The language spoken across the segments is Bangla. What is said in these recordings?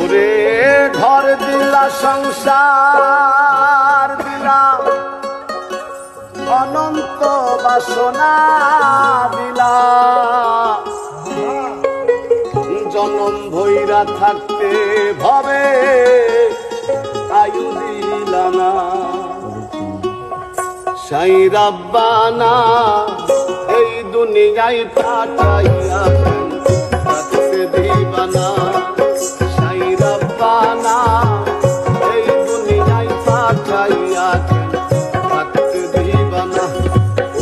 ওরে ঘর দিলা সংসার দিলা অনন্ত বাসনা দিলা জনম ভৈরা থাকতে ভবে আয়ু দিলা না সাই রাব্বানা এই দুনিয়ায় পাঠাইয়া থাকতে দিবা না সাই রাব্বানা এই দুনিয়ায় পাঠাইয়া থাকতে দিবা না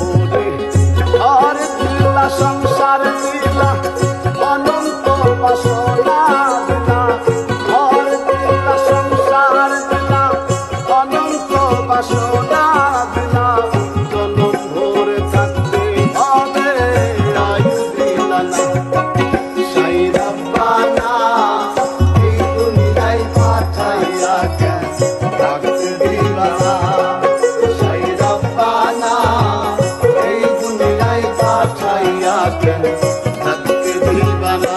ওরে ঘর দিলা সংসার দিলা অনন্ত বাসনা দিলা ঘর দিলা সংসার দিলা অনন্ত বাসনা দিলা জনম ভোর থাকতে হবে আয়ু দিলা না সাই রাব্বানা এই দুনিয়ায় পাঠাইয়া থাকতে দিবা না সাই রাব্বানা এই দুনিয়ায় পাঠাইয়া থাকতে দিবা না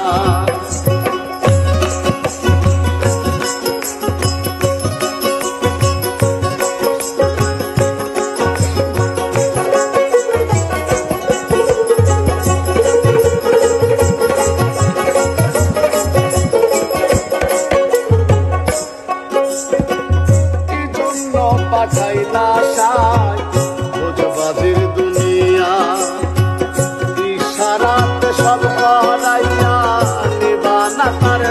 পাঠাইলা সাই খোঁজবাজির দুনিয়া ইশারাতে সব করাইয়া নিবানা তার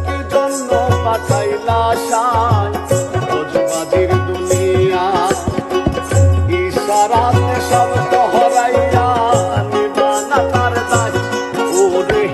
কি জন্য পাঠাইলা সাই খোঁজবাজির দুনিয়া ইশারাতে সব করাইয়া নিবানা তার দায় ওরে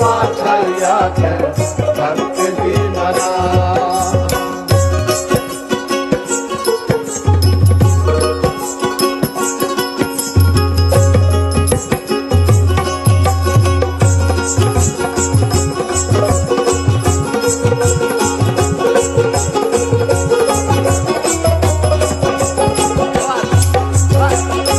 পাঠাইয়া থাকতে দিবা না Right.